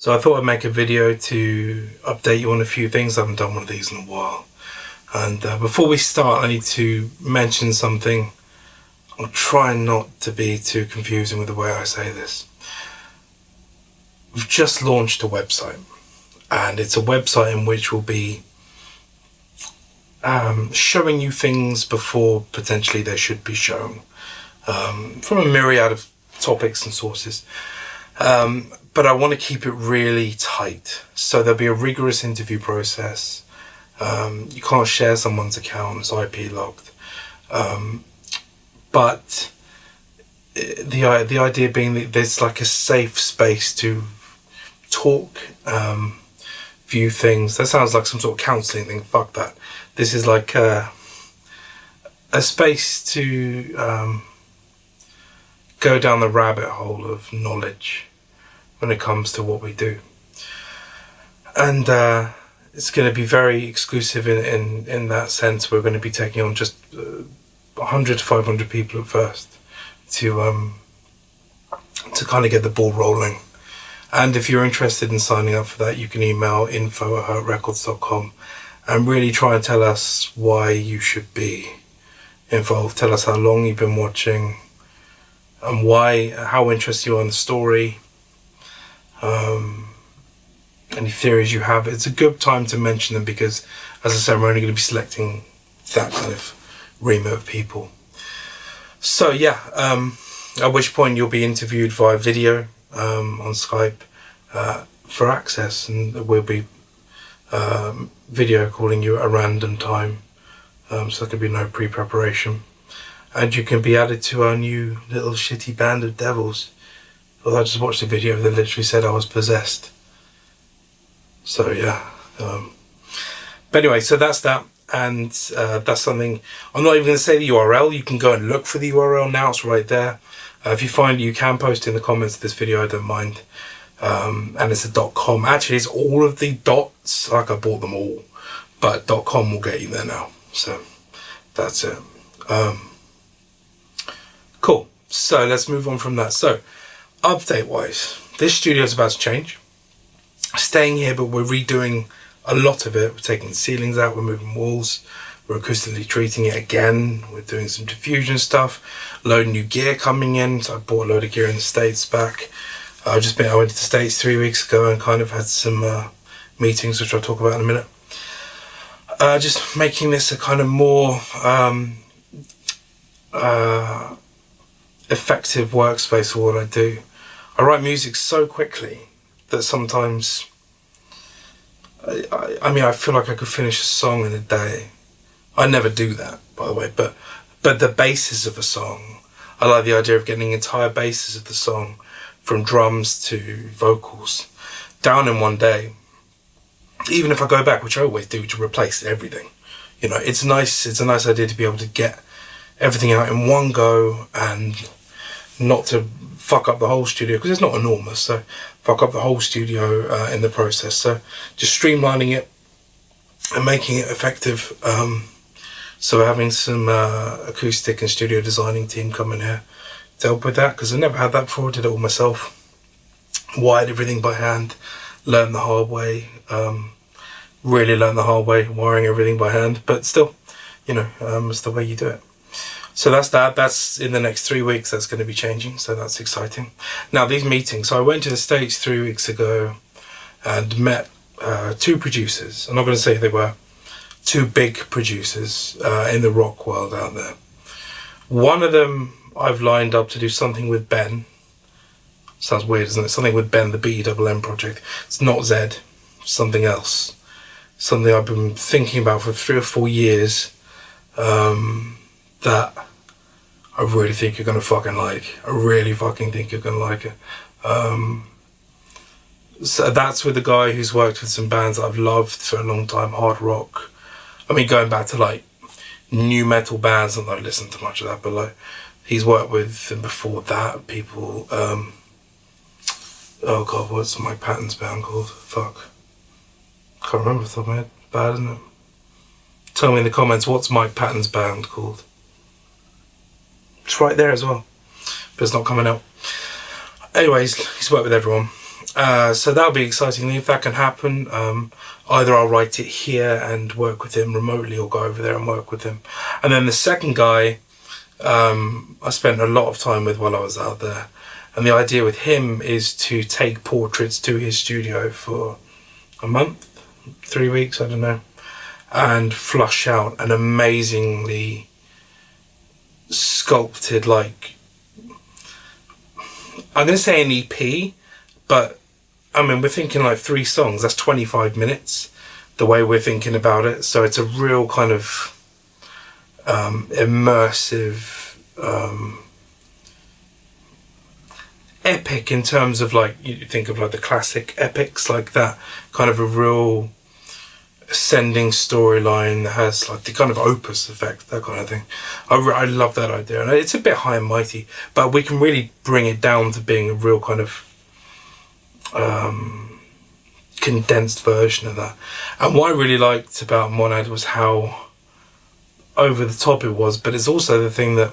So I thought I'd make a video to update you on a few things. I haven't done one of these in a while. And before we start, I need to mention something. I'll try not to be too confusing with the way I say this. We've just launched a website, and it's a website in which we'll be showing you things before potentially they should be shown, from a myriad of topics and sources. But I want to keep it really tight. So there'll be a rigorous interview process. You can't share someone's account, it's IP locked. But the idea being that there's like a safe space to talk, view things. That sounds like some sort of counselling thing. Fuck that. This is like a space to go down the rabbit hole of knowledge when it comes to what we do. And it's going to be very exclusive in that sense. We're going to be taking on just 100 to 500 people at first to kind of get the ball rolling. And if you're interested in signing up for that, you can email info@hurtrecords.com and really try and tell us why you should be involved. Tell us how long you've been watching and how interested you are in the story. Any theories you have. It's a good time to mention them because, as I said, we're only going to be selecting that kind of remit of people. So yeah, at which point you'll be interviewed via video on Skype for access, and we'll be video calling you at a random time, so there can be no pre-preparation, and you can be added to our new little shitty band of devils. Well, I just watched a video that literally said I was possessed. So yeah. But anyway, so that's that. And that's something, I'm not even going to say the URL. You can go and look for the URL now. It's right there. If you find it, you can post in the comments of this video. I don't mind. And it's a .com. Actually, it's all of the dots. Like I bought them all. But .com will get you there now. So that's it. Cool. So let's move on from that. So update wise, this studio is about to change. Staying here, but we're redoing a lot of it. We're taking the ceilings out, we're moving walls, we're acoustically treating it again, we're doing some diffusion stuff, a load of new gear coming in. So I bought a load of gear in the States back. I went to the States 3 weeks ago and kind of had some meetings, which I'll talk about in a minute. Just making this a kind of more effective workspace for what I do. I write music so quickly that sometimes, I feel like I could finish a song in a day. I never do that, by the way, but the basis of a song, I like the idea of getting entire bases of the song, from drums to vocals, down in one day. Even if I go back, which I always do, to replace everything. You know, it's a nice idea to be able to get everything out in one go and not to fuck up the whole studio, because it's not enormous, so fuck up the whole studio in the process. So just streamlining it and making it effective. So we're having some acoustic and studio designing team come in here to help with that, because I never had that before. I did it all myself, wired everything by hand, learned the hard way, really learned the hard way, wiring everything by hand, but still, you know, it's the way you do it. So that's in the next 3 weeks, that's going to be changing, so that's exciting. Now these meetings, so I went to the States 3 weeks ago and met two producers. I'm not going to say who they were, two big producers in the rock world out there. One of them I've lined up to do something with Benn. Sounds weird, isn't it? Something with Benn, the B-E-N project. It's not Z, something else. Something I've been thinking about for 3 or 4 years, that I really think you're gonna fucking like. I really fucking think you're gonna like it. So that's with a guy who's worked with some bands that I've loved for a long time, hard rock. I mean, going back to like new metal bands, and I don't listen to much of that, but like he's worked with, and before that, people. Oh god, what's Mike Patton's band called? Fuck, can't remember off the top of my head. Bad, isn't it? Tell me in the comments, what's Mike Patton's band called? It's right there as well, but it's not coming out. Anyways, he's worked with everyone. So that'll be exciting. If that can happen, either I'll write it here and work with him remotely, or go over there and work with him. And then the second guy, I spent a lot of time with while I was out there. And the idea with him is to take portraits to his studio for a month, 3 weeks, I don't know, and flush out an amazingly sculpted, like, I'm going to say an EP, but I mean, we're thinking like 3 songs, that's 25 minutes, the way we're thinking about it. So it's a real kind of immersive, epic in terms of, like, you think of like the classic epics, like that kind of a real ascending storyline that has like the kind of opus effect, that kind of thing. I love that idea, and it's a bit high and mighty, but we can really bring it down to being a real kind of condensed version of that. And what I really liked about Monad was how over the top it was, but it's also the thing that,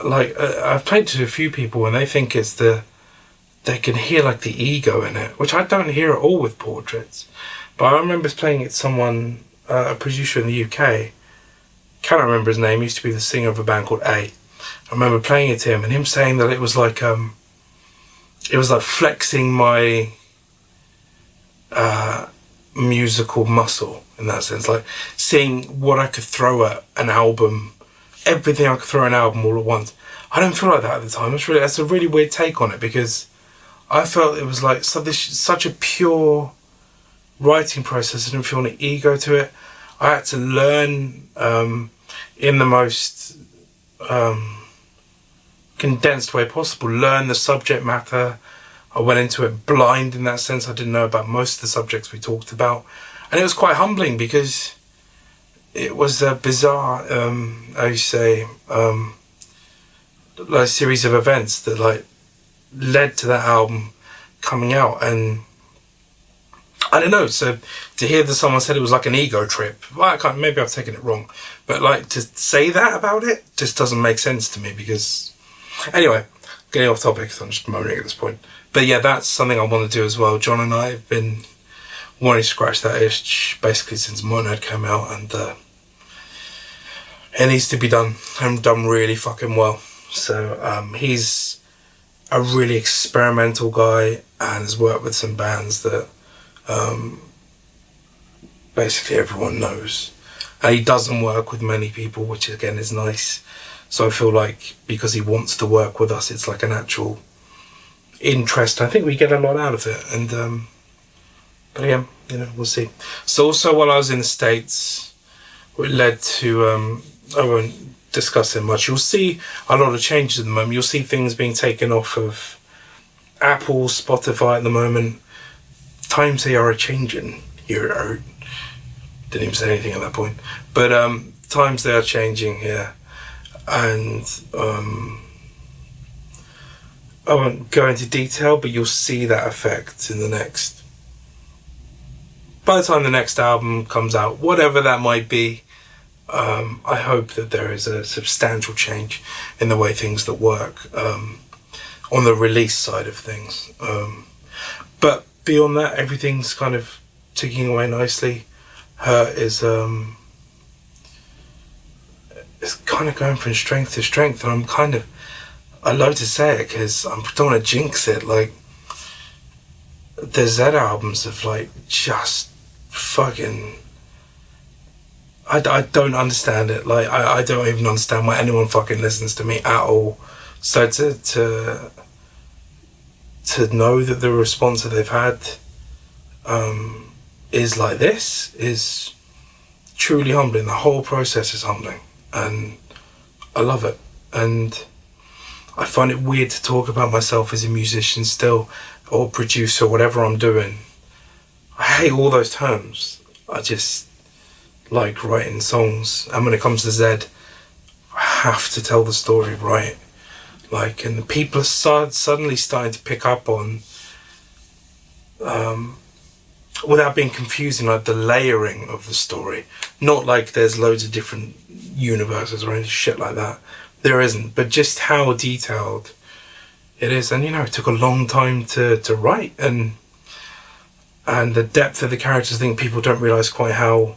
like, I've played to a few people and they think it's they can hear like the ego in it, which I don't hear at all with portraits. But I remember playing it to someone, a producer in the UK, cannot remember his name, used to be the singer of a band called A. I remember playing it to him and him saying that it was like flexing my musical muscle, in that sense, like seeing what I could throw at an album, everything I could throw at an album all at once. I don't feel like that at the time. That's a really weird take on it, because I felt it was like such a pure writing process. I didn't feel any ego to it. I had to learn in the most condensed way possible, learn the subject matter. I went into it blind in that sense. I didn't know about most of the subjects we talked about, and it was quite humbling because it was a bizarre, like series of events that like led to that album coming out. And I don't know, so to hear that someone said it was like an ego trip, well, maybe I've taken it wrong, but like to say that about it just doesn't make sense to me, because anyway, getting off topic, so I'm just moaning at this point. But yeah, that's something I want to do as well. John and I have been wanting to scratch that itch basically since Monad came out, and it needs to be done, and done really fucking well. So he's a really experimental guy and has worked with some bands that basically everyone knows. And he doesn't work with many people, which again is nice. So I feel like because he wants to work with us, it's like an actual interest. I think we get a lot out of it. And but yeah, we'll see. So also while I was in the States, it led to I won't discuss it much. You'll see a lot of changes at the moment. You'll see things being taken off of Apple, Spotify at the moment. Times they are a-changing. Didn't even say anything at that point. But times they are changing here. And I won't go into detail, but you'll see that effect in by the time the next album comes out, whatever that might be. I hope that there is a substantial change in the way things that work on the release side of things. But beyond that, everything's kind of ticking away nicely. Hurt is it's kind of going from strength to strength, and I love to say it because I don't want to jinx it. Like, the Z albums have like just fucking, I don't understand it. Like, I don't even understand why anyone fucking listens to me at all. So to know that the response that they've had is like this is truly humbling. The whole process is humbling, and I love it. And I find it weird to talk about myself as a musician still, or producer, whatever I'm doing. I hate all those terms. I just like writing songs, and when it comes to Z, I have to tell the story right. Like, and the people are suddenly starting to pick up on, without being confusing, like the layering of the story. Not like there's loads of different universes or any shit like that. There isn't, but just how detailed It is, and it took a long time to write, and the depth of the characters. I think people don't realise quite how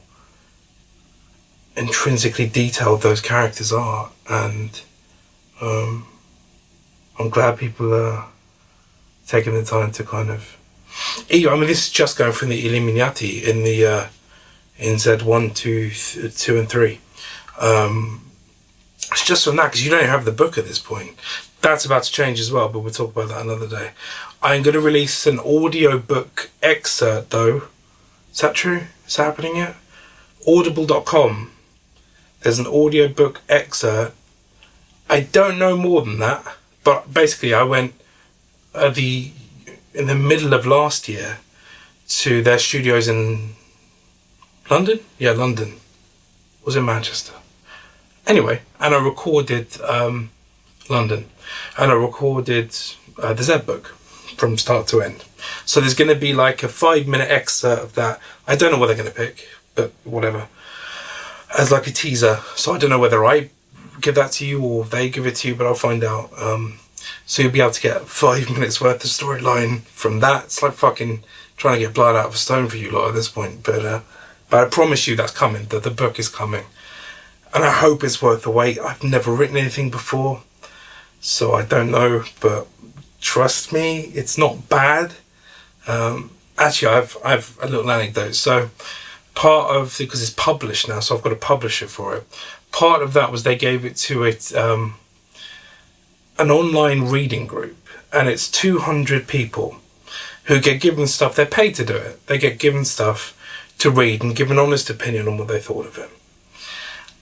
intrinsically detailed those characters are, and I'm glad people are taking the time to kind of. I mean, this is just going from the Illuminati in the in Z1, 2, and 3. It's just from that, because you don't have the book at this point. That's about to change as well, but we'll talk about that another day. I'm going to release an audiobook excerpt, though. Is that true? Is that happening yet? Audible.com. There's an audiobook excerpt. I don't know more than that, but basically I went in the middle of last year to their studios in London? Yeah, London. Was in Manchester. Anyway, and I recorded London, and I recorded the Z book from start to end. So there's going to be like a 5-minute excerpt of that. I don't know what they're going to pick, but whatever. As like a teaser. So I don't know whether I give that to you or they give it to you, but I'll find out. So you'll be able to get 5 minutes worth of storyline from that. It's like fucking trying to get blood out of a stone for you lot at this point. But I promise you that's coming, that the book is coming. And I hope it's worth the wait. I've never written anything before, so I don't know, but trust me, it's not bad. Actually, I've a little anecdote. So part of, because it's published now, so I've got a publisher for it. Part of that was they gave it to an online reading group, and it's 200 people who get given stuff. They're paid to do it. They get given stuff to read and give an honest opinion on what they thought of it.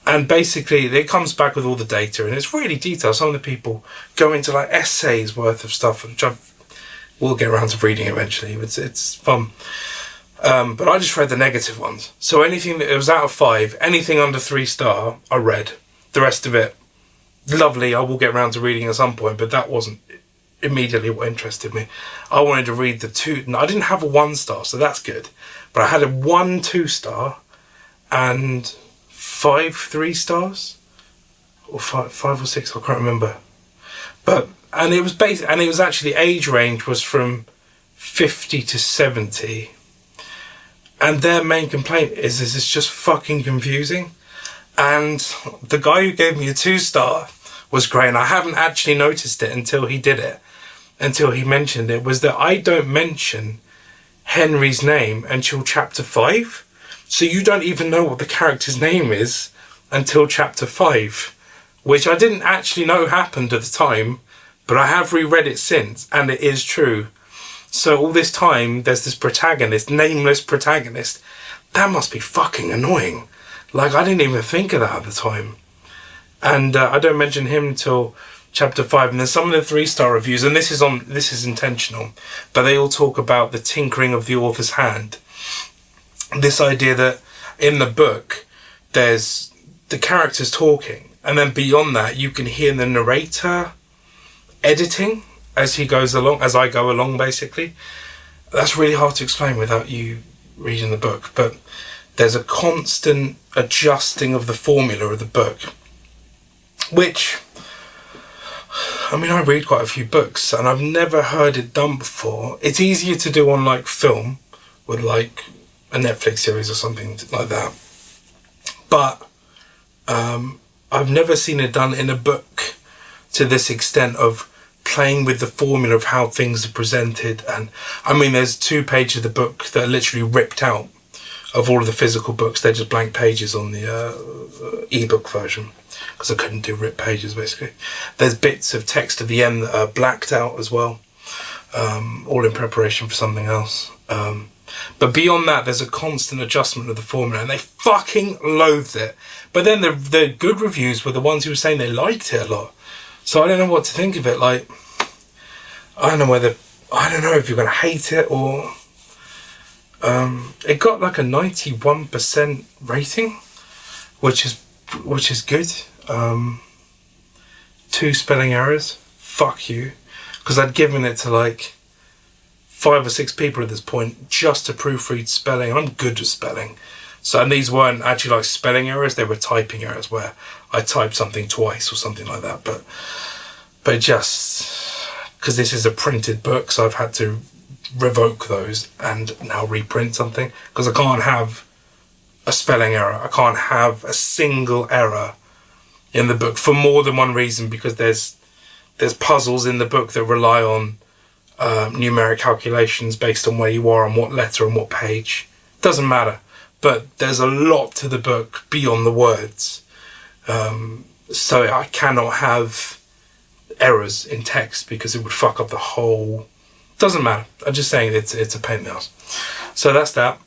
And basically, it comes back with all the data, and it's really detailed. Some of the people go into like essays worth of stuff, which we'll get around to reading eventually. It's fun. But I just read the negative ones. So anything that it was out of 5, anything under 3-star, I read. The rest of it, lovely. I will get around to reading at some point, but that wasn't immediately what interested me. I wanted to read the 2. No, I didn't have a 1-star, so that's good. But I had a 1 2-star and 5 3-stars, or 5 or 6. I can't remember. And it was actually, the age range was from 50 to 70. And their main complaint is it's just fucking confusing. And the guy who gave me a 2-star was great, and I haven't actually noticed it until he did it, until he mentioned it, was that I don't mention Henry's name until chapter 5. So you don't even know what the character's name is until chapter 5, which I didn't actually know happened at the time, but I have reread it since, and it is true. So all this time, there's this protagonist, nameless protagonist. That must be fucking annoying. Like, I didn't even think of that at the time. And I don't mention him until chapter 5. And there's some of the 3-star reviews, and this is intentional, but they all talk about the tinkering of the author's hand. This idea that in the book, there's the characters talking, and then beyond that, you can hear the narrator editing as he goes along, as I go along, basically. That's really hard to explain without you reading the book, but there's a constant adjusting of the formula of the book, which, I mean, I read quite a few books, and I've never heard it done before. It's easier to do on, like, film, with, like, a Netflix series or something like that. But I've never seen it done in a book to this extent of playing with the formula of how things are presented. And I mean, there's 2 pages of the book that are literally ripped out of all of the physical books. They're just blank pages on the ebook version, because I couldn't do ripped pages, basically. There's bits of text at the end that are blacked out as well, all in preparation for something else. But beyond that, there's a constant adjustment of the formula, and they fucking loathed it. But then the good reviews were the ones who were saying they liked it a lot. So I don't know what to think of it. Like, I don't know if you're going to hate it or... it got like a 91% rating, which is good. 2 spelling errors. Fuck you. Because I'd given it to like 5 or 6 people at this point just to proofread spelling. I'm good at spelling. So, and these weren't actually like spelling errors, they were typing errors where I typed something twice or something like that. But just because this is a printed book, so I've had to revoke those and now reprint something, because I can't have a spelling error. I can't have a single error in the book for more than one reason, because there's puzzles in the book that rely on numeric calculations based on where you are, on what letter and what page. Doesn't matter, but there's a lot to the book beyond the words, so I cannot have errors in text because it would fuck up the whole. Doesn't matter, I'm just saying it's a pain in the ass. So that's that.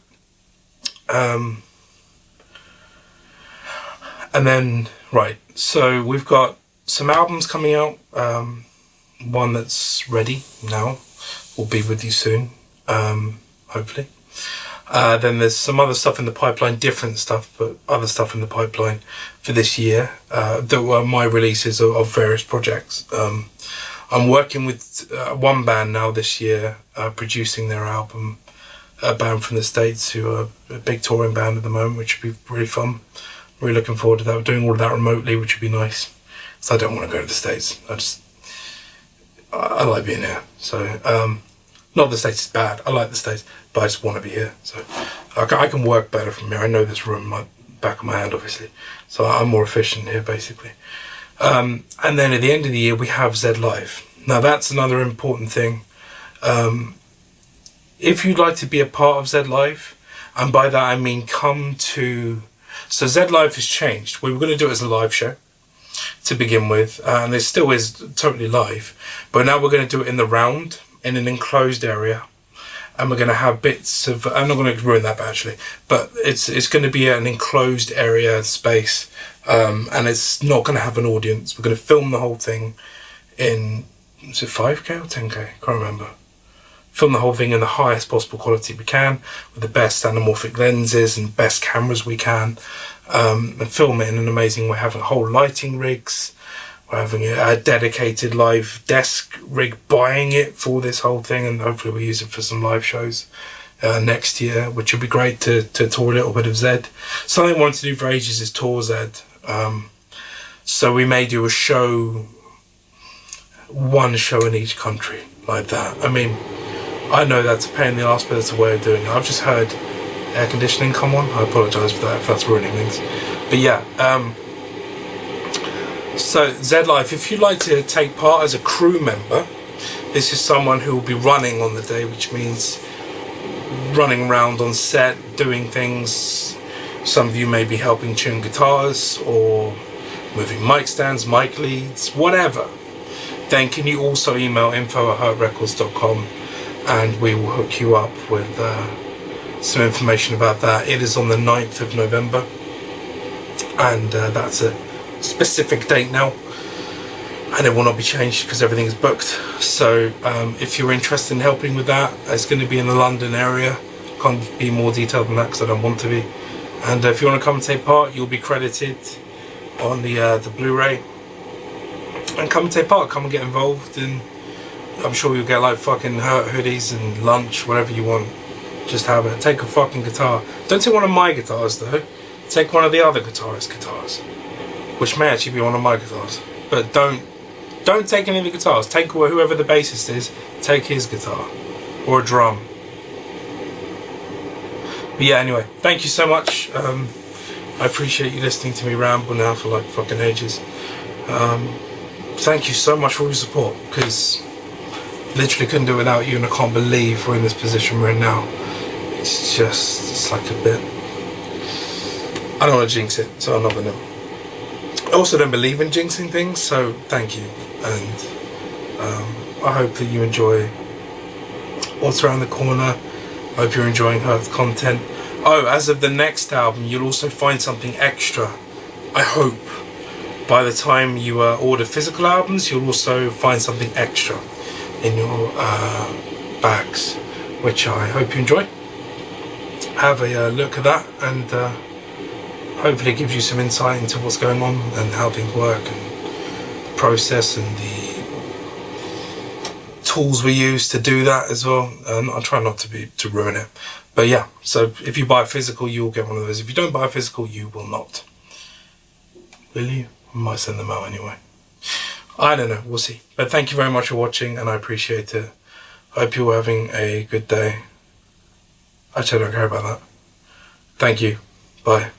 And then, right, so we've got some albums coming out. One that's ready now will be with you soon, hopefully. Then there's some other stuff in the pipeline, different stuff, but other stuff in the pipeline for this year that were my releases of various projects. I'm working with one band now this year, producing their album, a band from the States who are a big touring band at the moment, which would be really fun. Really looking forward to that. We're doing all of that remotely, which would be nice. So I don't want to go to the States. I like being here. So, not the States is bad. I like the States, but I just want to be here. So I can work better from here. I know this room, my back of my hand, obviously. So I'm more efficient here, basically. And then at the end of the year, we have Z.Live. Now that's another important thing. If you'd like to be a part of Z.Live, and by that I mean come to... So Z.Live has changed. We were going to do it as a live show to begin with, and it still is totally live, but now we're going to do it in the round, in an enclosed area, and we're going to have bits of... I'm not going to ruin that, actually, but it's going to be an enclosed area space, and it's not going to have an audience. We're going to film the whole thing in... Is it 5K or 10K? Can't remember. Film the whole thing in the highest possible quality we can, with the best anamorphic lenses and best cameras we can, and film it in an amazing way, having whole lighting rigs. We're having a dedicated live desk rig, buying it for this whole thing, and hopefully we'll use it for some live shows next year, which would be great to tour a little bit of Z. Something I wanted to do for ages is tour Z. So we may do a show, one show in each country, like that. I mean, I know that's a pain in the arse, but it's a way of doing it. I've just heard air conditioning come on. I apologise for that if that's ruining things. But yeah, so Z.Live, if you'd like to take part as a crew member, this is someone who will be running on the day, which means running around on set, doing things. Some of you may be helping tune guitars or moving mic stands, mic leads, whatever. Then can you also email info@hurtrecords.com and we will hook you up with some information about that. It is on the 9th of November, and that's a specific date now, and it will not be changed because everything is booked. So if you're interested in helping with that, it's going to be in the London area. Can't be more detailed than that because I don't want to be. And if you want to come and take part, you'll be credited on the Blu-ray, and come and take part, come and get involved, and I'm sure you'll get like fucking Hurt hoodies and lunch, whatever you want. Just have it. Take a fucking guitar. Don't take one of my guitars though. Take one of the other guitarists' guitars, which may actually be one of my guitars. But don't take any of the guitars. Take whoever the bassist is. Take his guitar or a drum. But yeah, anyway, thank you so much. I appreciate you listening to me ramble now for like fucking ages. Thank you so much for your support, because literally couldn't do it without you, and I can't believe we're in this position we're in now. It's like a bit... I don't want to jinx it, so I'm not going to. I also don't believe in jinxing things, so thank you. And I hope that you enjoy what's around the corner. I hope you're enjoying her content. Oh, as of the next album, you'll also find something extra. I hope. By the time you order physical albums, you'll also find something extra in your bags, which I hope you enjoy. Have a look at that, and hopefully it gives you some insight into what's going on and how things work and the process and the tools we use to do that as well. I'll try not to ruin it, but yeah. So if you buy a physical, you'll get one of those. If you don't buy a physical, you will not. Will you? I might send them out anyway. I don't know, we'll see. But thank you very much for watching, and I appreciate it. I hope you're having a good day. Actually, I don't care about that. Thank you. Bye.